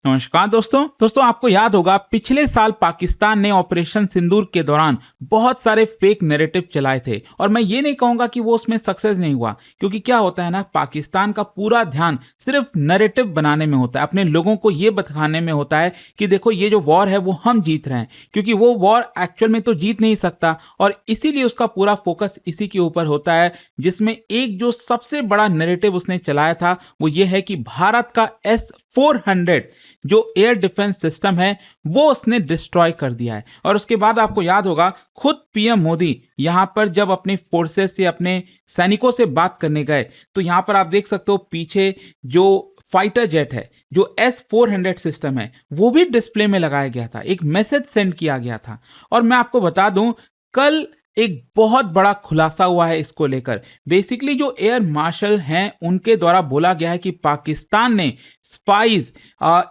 नमस्कार दोस्तों आपको याद होगा पिछले साल पाकिस्तान ने ऑपरेशन सिंदूर के दौरान बहुत सारे फेक नैरेटिव चलाए थे और मैं ये नहीं कहूंगा कि वो उसमें सक्सेस नहीं हुआ, क्योंकि क्या होता है ना, पाकिस्तान का पूरा ध्यान सिर्फ नैरेटिव बनाने में होता है, अपने लोगों को ये बताने में होता है कि देखो ये जो वॉर है वो हम जीत रहे हैं, क्योंकि वो वॉर एक्चुअल में तो जीत नहीं सकता। और इसीलिए उसका पूरा फोकस इसी के ऊपर होता है, जिसमें एक जो सबसे बड़ा नैरेटिव उसने चलाया था वो ये है कि भारत का S-400 जो एयर डिफेंस सिस्टम है वो उसने डिस्ट्रॉय कर दिया है। और उसके बाद आपको याद होगा खुद पीएम मोदी यहां पर जब अपनी फोर्सेस से, अपने सैनिकों से बात करने गए, तो यहां पर आप देख सकते हो पीछे जो फाइटर जेट है, जो S-400 सिस्टम है, वो भी डिस्प्ले में लगाया गया था, एक मैसेज सेंड किया गया था। और मैं आपको बता दूं, कल एक बहुत बड़ा खुलासा हुआ है इसको लेकर। बेसिकली जो एयर मार्शल हैं उनके द्वारा बोला गया है कि पाकिस्तान ने स्पाइज,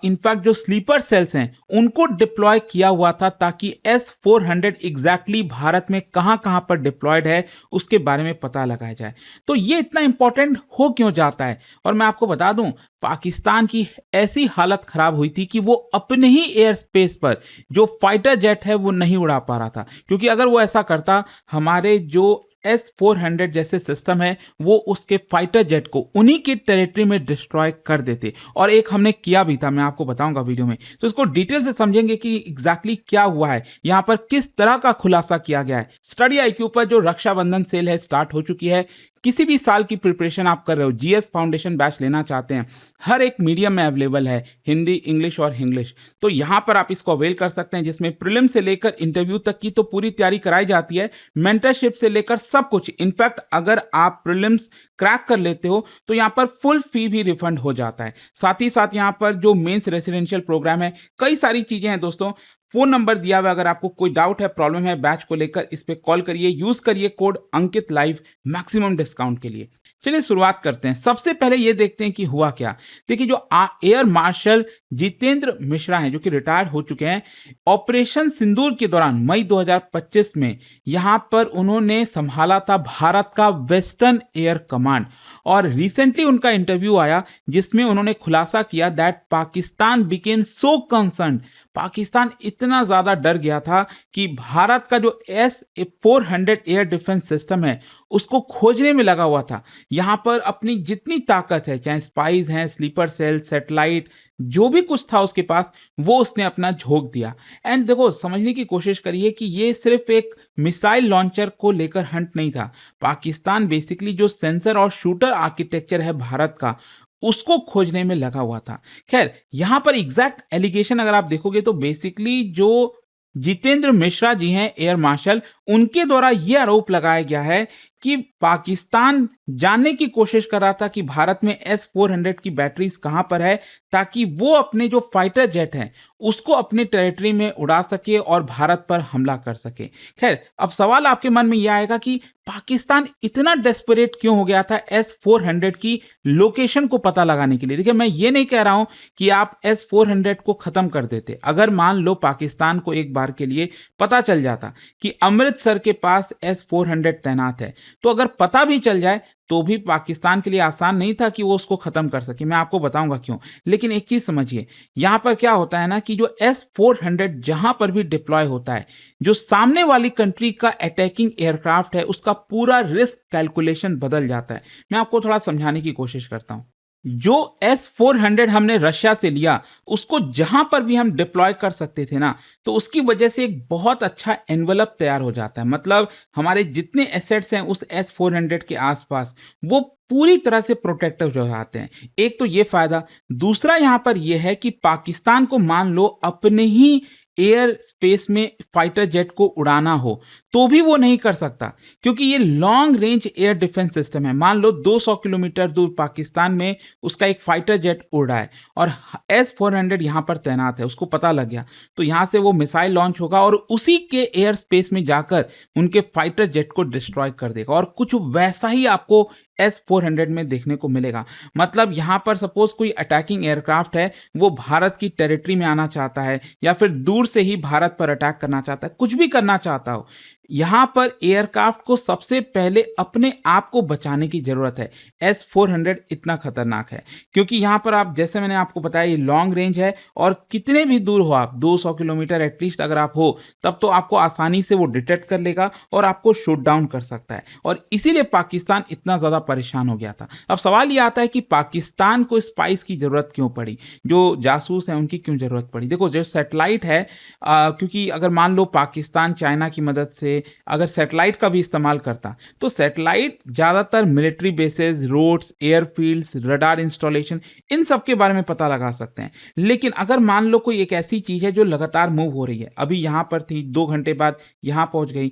इनफैक्ट जो स्लीपर सेल्स हैं उनको डिप्लॉय किया हुआ था, ताकि S-400 एग्जैक्टली भारत में कहां कहां पर डिप्लॉयड है उसके बारे में पता लगाया जाए। तो ये इतना इंपॉर्टेंट हो क्यों जाता है? और मैं आपको बता दूं, पाकिस्तान की ऐसी हालत खराब हुई थी कि वो अपने ही एयर स्पेस पर जो फाइटर जेट है वो नहीं उड़ा पा रहा था, क्योंकि अगर वो ऐसा करता, हमारे जो S-400 जैसे सिस्टम है वो उसके फाइटर जेट को उन्हीं की टेरिटरी में डिस्ट्रॉय कर देते। और एक हमने किया भी था, मैं आपको बताऊंगा वीडियो में, तो इसको डिटेल से समझेंगे कि एग्जैक्टली क्या हुआ है, यहां पर किस तरह का खुलासा किया गया है। स्टडी IQ पर जो रक्षाबंधन सेल है स्टार्ट हो चुकी है। किसी भी साल की प्रिपरेशन आप कर रहे हो, GS फाउंडेशन बैच लेना चाहते हैं, हर एक मीडियम में अवेलेबल है, हिंदी, इंग्लिश और इंग्लिश। तो यहां पर आप इसको अवेल कर सकते हैं, जिसमें प्रीलिम से लेकर इंटरव्यू तक की तो पूरी तैयारी कराई जाती है, मेंटरशिप से लेकर सब कुछ। इनफैक्ट अगर आप प्रीलिम्स क्रैक कर लेते हो तो यहां पर फुल फी भी रिफंड हो जाता है। साथ ही साथ यहां पर जो मेंस रेसिडेंशियल प्रोग्राम है, कई सारी चीजें हैं दोस्तों। फोन नंबर दिया हुआ है, अगर आपको कोई डाउट है, प्रॉब्लम है बैच को लेकर, इस पे कॉल करिए, यूज करिए कोड अंकित लाइव मैक्सिमम डिस्काउंट के लिए। चलिए शुरुआत करते हैं। सबसे पहले ये देखते हैं कि हुआ क्या। देखिए, जो एयर मार्शल जितेंद्र मिश्रा हैं, जो कि रिटायर हो चुके हैं, ऑपरेशन सिंदूर के दौरान मई 2025 में यहां पर उन्होंने संभाला था भारत का वेस्टर्न एयर कमांड। और रिसेंटली उनका इंटरव्यू आया जिसमें उन्होंने खुलासा किया that Pakistan became so concern, Pakistan इतना ज्यादा डर गया था कि भारत का जो S-400 एयर डिफेंस सिस्टम है उसको खोजने में लगा हुआ था। यहां पर अपनी जितनी ताकत है, चाहे स्पाइस हैं, स्लीपर सेल, सैटेलाइट, जो भी कुछ था उसके पास, वो उसने अपना झोंक दिया। एंड देखो, समझने की कोशिश करिए कि ये सिर्फ एक मिसाइल लॉन्चर को लेकर हंट नहीं था। पाकिस्तान बेसिकली जो सेंसर और शूटर आर्किटेक्चर है भारत का, उसको खोजने में लगा हुआ था। खैर, यहां पर एग्जैक्ट एलिगेशन अगर आप देखोगे तो बेसिकली जो जितेंद्र मिश्रा जी हैं एयर मार्शल, उनके द्वारा यह आरोप लगाया गया है कि पाकिस्तान जानने की कोशिश कर रहा था कि भारत में S-400 की बैटरीज कहां पर है, ताकि वो अपने जो फाइटर जेट हैं उसको अपने टेरिटरी में उड़ा सके और भारत पर हमला कर सके। खैर, अब सवाल आपके मन में यह आएगा कि पाकिस्तान इतना डेस्परेट क्यों हो गया था S-400 की लोकेशन को पता लगाने के लिए। देखिए, मैं ये नहीं कह रहा हूं कि आप S-400 को खत्म कर देते। अगर मान लो पाकिस्तान को एक बार के लिए पता चल जाता कि अमृतसर के पास S-400 तैनात है, तो अगर पता भी चल जाए तो भी पाकिस्तान के लिए आसान नहीं था कि वो उसको खत्म कर सके। मैं आपको बताऊंगा क्यों। लेकिन एक चीज समझिए, यहां पर क्या होता है ना कि जो S-400 जहां पर भी डिप्लॉय होता है, जो सामने वाली कंट्री का अटैकिंग एयरक्राफ्ट है उसका पूरा रिस्क कैलकुलेशन बदल जाता है। मैं आपको थोड़ा समझाने की कोशिश करता हूं। जो S-400 हमने रशिया से लिया, उसको जहां पर भी हम डिप्लॉय कर सकते थे ना, तो उसकी वजह से एक बहुत अच्छा एनवलप तैयार हो जाता है। मतलब हमारे जितने एसेट्स हैं उस S-400 के आसपास, वो पूरी तरह से प्रोटेक्टिव हो जाते हैं। एक तो ये फायदा। दूसरा यहां पर यह है कि पाकिस्तान को मान लो अपने ही एयर स्पेस में फाइटर जेट को उड़ाना हो तो भी वो नहीं कर सकता, क्योंकि ये long range air defence system है। मान लो 200 किलोमीटर दूर पाकिस्तान में उसका एक फाइटर जेट उड़ रहा है और S-400 यहां पर तैनात है, उसको पता लग गया, तो यहां से वो मिसाइल लॉन्च होगा और उसी के एयर स्पेस में जाकर उनके फाइटर जेट को डिस्ट्रॉय कर देगा। और कुछ वैसा ही आपको S-400 में देखने को मिलेगा। मतलब यहां पर सपोज कोई अटैकिंग एयरक्राफ्ट है, वो भारत की टेरिटरी में आना चाहता है या फिर दूर से ही भारत पर अटैक करना चाहता है, कुछ भी करना चाहता हो, यहाँ पर एयरक्राफ्ट को सबसे पहले अपने आप को बचाने की ज़रूरत है। S-400 इतना खतरनाक है क्योंकि यहाँ पर आप, जैसे मैंने आपको बताया, ये लॉन्ग रेंज है और कितने भी दूर हो आप, 200 किलोमीटर एटलीस्ट अगर आप हो, तब तो आपको आसानी से वो डिटेक्ट कर लेगा और आपको शूट डाउन कर सकता है। और इसीलिए पाकिस्तान इतना ज़्यादा परेशान हो गया था। अब सवाल ये आता है कि पाकिस्तान को स्पाइस की ज़रूरत क्यों पड़ी? जो जासूस हैं उनकी क्यों ज़रूरत पड़ी? देखो, जो सैटेलाइट है, क्योंकि अगर मान लो पाकिस्तान चाइना की मदद से अगर सैटेलाइट का भी इस्तेमाल करता, तो सैटेलाइट ज़्यादातर military bases, roads, airfields, radar installation, इन सब के बारे में पता लगा सकते हैं। लेकिन अगर मान लो कोई एक ऐसी चीज़ है जो लगातार मूव हो रही है, अभी यहाँ पर थी, 2 घंटे बाद यहाँ पहुँच गई,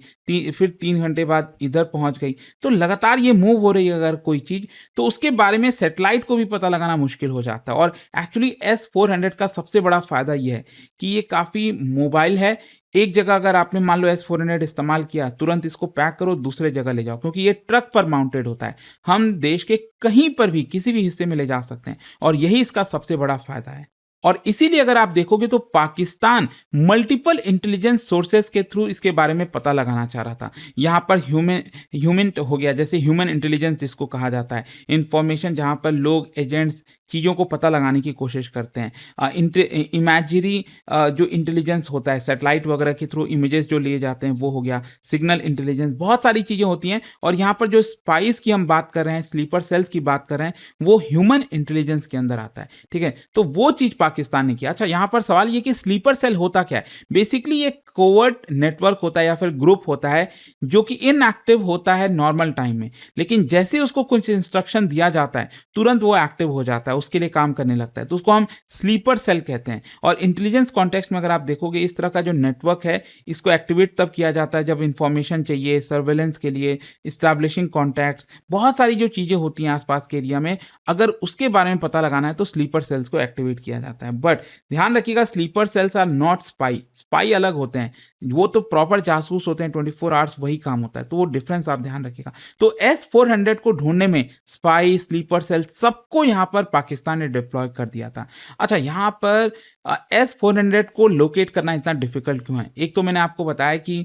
फिर 3 घंटे बाद इधर पहुँच गई, तो लगातार ये मूव हो रही है अगर कोई चीज़, तो उसके बारे में सैटेलाइट को भी पता लगाना मुश्किल हो जाता है। और एक्चुअली S-400 का सबसे बड़ा फ़ायदा ये है कि ये काफ़ी मोबाइल है। एक जगह अगर आपने मान लो S-400 इस्तेमाल किया, तुरंत इसको पैक करो, दूसरे जगह ले जाओ, क्योंकि ये ट्रक पर माउंटेड होता है। हम देश के कहीं पर भी, किसी भी हिस्से में ले जा सकते हैं और यही इसका सबसे बड़ा फ़ायदा है। और इसीलिए अगर आप देखोगे तो पाकिस्तान मल्टीपल इंटेलिजेंस सोर्सेस के थ्रू इसके बारे में पता लगाना चाह रहा था। यहाँ पर ह्यूमन हो गया, जैसे ह्यूमन इंटेलिजेंस जिसको कहा जाता है, इंफॉर्मेशन जहाँ पर लोग, एजेंट्स चीज़ों को पता लगाने की कोशिश करते हैं। इमेजरी जो इंटेलिजेंस होता है, सैटेलाइट वगैरह के थ्रू इमेजेस जो लिए जाते हैं, वो हो गया। सिग्नल इंटेलिजेंस, बहुत सारी चीज़ें होती हैं। और यहाँ पर जो स्पाइस की हम बात कर रहे हैं, स्लीपर सेल्स की बात कर रहे हैं, वो ह्यूमन इंटेलिजेंस के अंदर आता है। ठीक है, तो वो चीज़ पाकिस्तान ने किया। अच्छा, यहाँ पर सवाल ये कि स्लीपर सेल होता क्या है? बेसिकली ये कोवर्ट नेटवर्क होता है या फिर ग्रुप होता है जो कि इनएक्टिव होता है नॉर्मल टाइम में, लेकिन जैसे उसको कुछ इंस्ट्रक्शन दिया जाता है, तुरंत वो एक्टिव हो जाता है, उसके लिए काम करने लगता है। तो उसको हम स्लीपर सेल कहते हैं। और इंटेलिजेंस कॉन्टेक्स्ट में अगर आप देखोगे, इस तरह का जो नेटवर्क है, इसको एक्टिवेट तब किया जाता है जब इंफॉर्मेशन चाहिए, सर्वेलेंस के लिए, इस्टेब्लिशिंग कॉन्टैक्ट्स, बहुत सारी जो चीज़ें होती हैं आसपास के एरिया में, अगर उसके बारे में पता लगाना है तो स्लीपर सेल्स को एक्टिवेट किया जाता है। बट ध्यान रखिएगा, sleeper cells are not spy. Spy अलग होते हैं, वो तो प्रॉपर जासूस होते हैं, 24 आवर्स वही काम होता है, तो वो डिफरेंस आप ध्यान रखिएगा। तो S-400 को ढूंढने में स्पाई, स्लीपर सेल, सबको यहाँ पर पाकिस्तान ने डिप्लॉय कर दिया था। अच्छा, यहाँ पर S-400 को लोकेट करना इतना डिफिकल्ट क्यों है? एक तो मैंने आपको बताया कि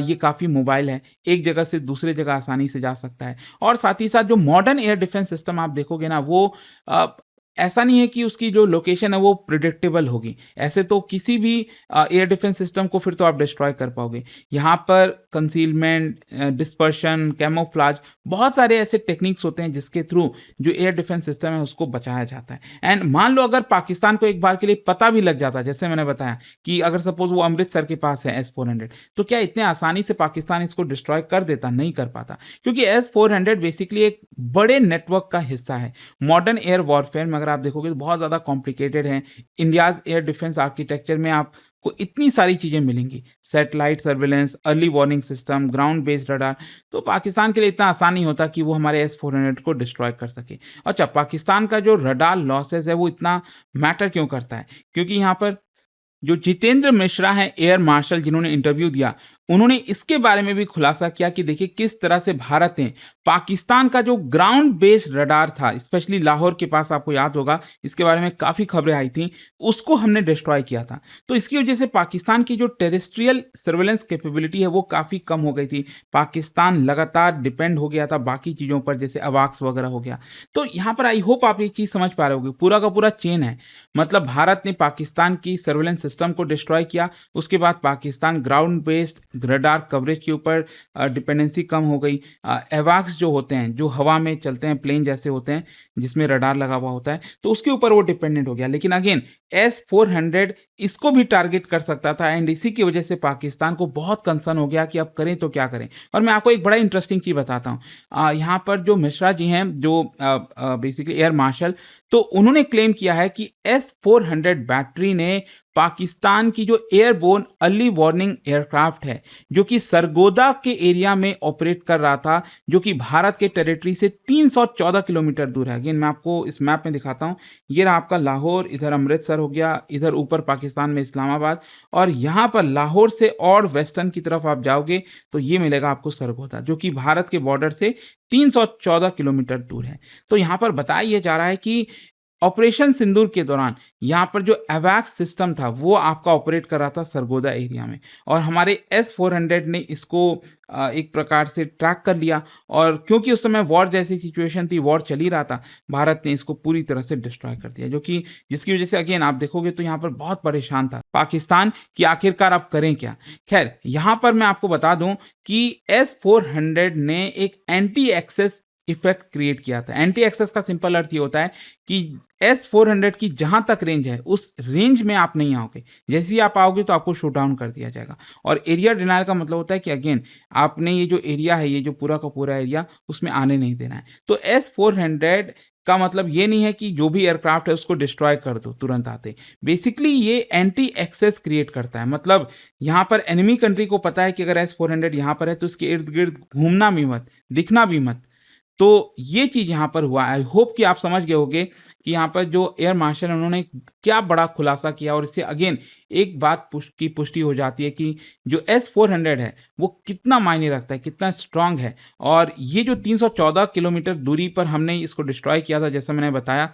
ये काफ़ी मोबाइल है, एक जगह से दूसरे जगह आसानी से जा सकता है। और साथ ही साथ जो मॉडर्न एयर डिफेंस सिस्टम आप देखोगे ना, वो ऐसा नहीं है कि उसकी जो लोकेशन है वो प्रिडिक्टेबल होगी। ऐसे तो किसी भी एयर डिफेंस सिस्टम को फिर तो आप डिस्ट्रॉय कर पाओगे। यहाँ पर कंसीलमेंट, डिस्पर्शन, कैमोफ्लेज, बहुत सारे ऐसे टेक्निक्स होते हैं जिसके थ्रू जो एयर डिफेंस सिस्टम है उसको बचाया जाता है। एंड मान लो अगर पाकिस्तान को एक बार के लिए पता भी लग जाता, जैसे मैंने बताया कि अगर सपोज वो अमृतसर के पास है S-400, तो क्या इतने आसानी से पाकिस्तान इसको डिस्ट्रॉय कर देता? नहीं कर पाता, क्योंकि S-400 बेसिकली एक बड़े नेटवर्क का हिस्सा है। मॉडर्न एयर वॉरफेयर में अगर आप देखोगे तो बहुत ज़्यादा कॉम्प्लिकेटेड है। इंडियाज़ एयर डिफेंस आर्किटेक्चर में आपको इतनी सारी चीज़ें मिलेंगी, satellite surveillance, early warning system, ground based radar. तो पाकिस्तान के लिए इतना आसान नहीं होता कि वो हमारे S-400 को डिस्ट्रॉय कर सके। अच्छा, पाकिस्तान का जो रडार लॉसेस है वो इतना मैटर क्यों करता है? क्योंकि यहाँ पर जो जितेंद्र मिश्रा हैं, एयर मार्शल, जिन्होंने इंटरव्यू दिया, उन्होंने इसके बारे में भी खुलासा किया कि देखिए किस तरह से भारत ने पाकिस्तान का जो ग्राउंड बेस्ड रडार था, स्पेशली लाहौर के पास, आपको याद होगा इसके बारे में काफ़ी खबरें आई थी, उसको हमने डिस्ट्रॉय किया था। तो इसकी वजह से पाकिस्तान की जो टेरेस्ट्रियल सर्वेलेंस कैपेबिलिटी है वो काफ़ी कम हो गई थी। पाकिस्तान लगातार डिपेंड हो गया था बाकी चीज़ों पर, जैसे अवाक्स वगैरह हो गया। तो यहाँ पर आई होप आप ये चीज़ समझ पा रहे होगे, पूरा का पूरा चेन है। मतलब भारत ने पाकिस्तान की सर्वेलेंस सिस्टम को डिस्ट्रॉय किया, उसके बाद Pakistan ground based radar coverage के ऊपर डिपेंडेंसी कम हो गई। एवाक्स जो होते हैं, जो हवा में चलते हैं, प्लेन जैसे होते हैं जिसमें रडार लगा हुआ होता है, तो उसके ऊपर वो डिपेंडेंट हो गया। लेकिन अगेन S-400 इसको भी टारगेट कर सकता था, एंड इसी की वजह से पाकिस्तान को बहुत कंसर्न हो गया कि अब करें तो क्या करें। और मैं आपको एक बड़ा इंटरेस्टिंग चीज़ बताता हूँ। यहाँ पर जो मिश्रा जी हैं, जो बेसिकली एयर मार्शल, तो उन्होंने क्लेम किया है कि S-400 बैटरी ने पाकिस्तान की जो एयरबोर्न अर्ली वार्निंग एयरक्राफ्ट है, जो कि सरगोदा के एरिया में ऑपरेट कर रहा था, जो कि भारत के टेरिटरी से 314 किलोमीटर दूर है। अगेन मैं आपको इस मैप में दिखाता हूँ, ये रहा आपका लाहौर, इधर अमृतसर हो गया, इधर ऊपर पाकिस्तान में इस्लामाबाद, और यहाँ पर लाहौर से और वेस्टर्न की तरफ आप जाओगे तो ये मिलेगा आपको सरगोदा, जो कि भारत के बॉर्डर से 314 किलोमीटर दूर है। तो यहाँ पर बताया जा रहा है कि ऑपरेशन सिंदूर के दौरान यहाँ पर जो एवैक्स सिस्टम था वो आपका ऑपरेट कर रहा था सरगोदा एरिया में, और हमारे S-400 ने इसको एक प्रकार से ट्रैक कर लिया, और क्योंकि उस समय वॉर जैसी सिचुएशन थी, वॉर चल ही रहा था, भारत ने इसको पूरी तरह से डिस्ट्रॉय कर दिया, जो कि जिसकी वजह से अगेन आप देखोगे तो यहाँ पर बहुत परेशान था पाकिस्तान कि आखिरकार अब करें क्या। खैर यहाँ पर मैं आपको बता दूं कि S-400 ने एक एंटी एक्सेस इफेक्ट क्रिएट किया था। एंटी एक्सेस का सिंपल अर्थ ये होता है कि S-400 की जहां तक रेंज है उस रेंज में आप नहीं आओगे, जैसे ही आप आओगे तो आपको शूट डाउन कर दिया जाएगा। और एरिया डिनायल का मतलब होता है कि अगेन आपने ये जो एरिया है, ये जो पूरा का पूरा एरिया, उसमें आने नहीं देना है। तो S-400 का मतलब ये नहीं है कि जो भी एयरक्राफ्ट है उसको डिस्ट्रॉय कर दो तुरंत आते। बेसिकली ये एंटी एक्सेस क्रिएट करता है, मतलब यहाँ पर एनिमी कंट्री को पता है कि अगर S-400 यहाँ पर है तो उसके इर्द गिर्द घूमना भी मत, दिखना भी मत। तो ये चीज़ यहाँ पर हुआ। आई होप कि आप समझ गए होंगे कि यहाँ पर जो एयर मार्शल उन्होंने क्या बड़ा खुलासा किया, और इससे अगेन एक बात की पुष्टि हो जाती है कि जो S-400 है वो कितना मायने रखता है, कितना स्ट्रांग है। और ये जो 314 किलोमीटर दूरी पर हमने इसको डिस्ट्रॉय किया था, जैसा मैंने बताया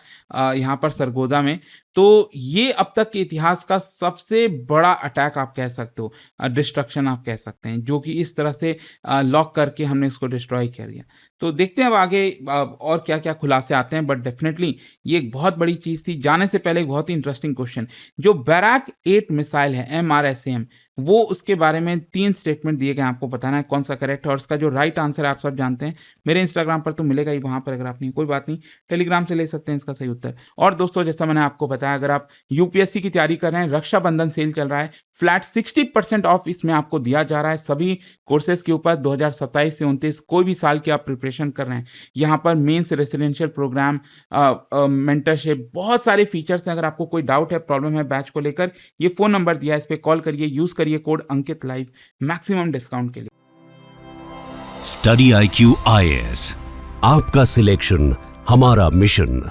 यहाँ पर सरगोदा में, तो ये अब तक के इतिहास का सबसे बड़ा अटैक आप कह सकते हो, डिस्ट्रक्शन आप कह सकते हैं, जो कि इस तरह से लॉक करके हमने इसको डिस्ट्रॉय कर दिया। तो देखते हैं अब आगे और क्या क्या खुलासे आते हैं, बट डेफिनेटली ये एक बहुत बड़ी चीज़ थी। जाने से पहले एक बहुत ही इंटरेस्टिंग क्वेश्चन, जो बैराक 8 मिसाइल है MRSAM, वो उसके बारे में 3 स्टेटमेंट दिए गए, आपको बताना है कौन सा करेक्ट है, और उसका जो राइट आंसर है आप सब जानते हैं, मेरे इंस्टाग्राम पर तो मिलेगा ही, वहाँ पर अगर आप नहीं, कोई बात नहीं, टेलीग्राम से ले सकते हैं इसका सही उत्तर। और दोस्तों जैसा मैंने आपको बताया, अगर आप UPSC की तैयारी कर रहे हैं, रक्षाबंधन सेल चल रहा है, फ्लैट 60% ऑफ इसमें आपको दिया जा रहा है सभी कोर्सेज के ऊपर। 2027 से 29 कोई भी साल की आप प्रिपरेशन कर रहे हैं, यहाँ पर मेंस, रेसिडेंशियल प्रोग्राम, मेंटरशिप, बहुत सारे फीचर्स हैं। अगर आपको कोई डाउट है, प्रॉब्लम है बैच को लेकर, ये फोन नंबर दिया है, इस पर कॉल करिए, यूज करिए कोड अंकित लाइव मैक्सिमम डिस्काउंट के लिए। स्टडी IQ IAS, आपका सिलेक्शन हमारा मिशन।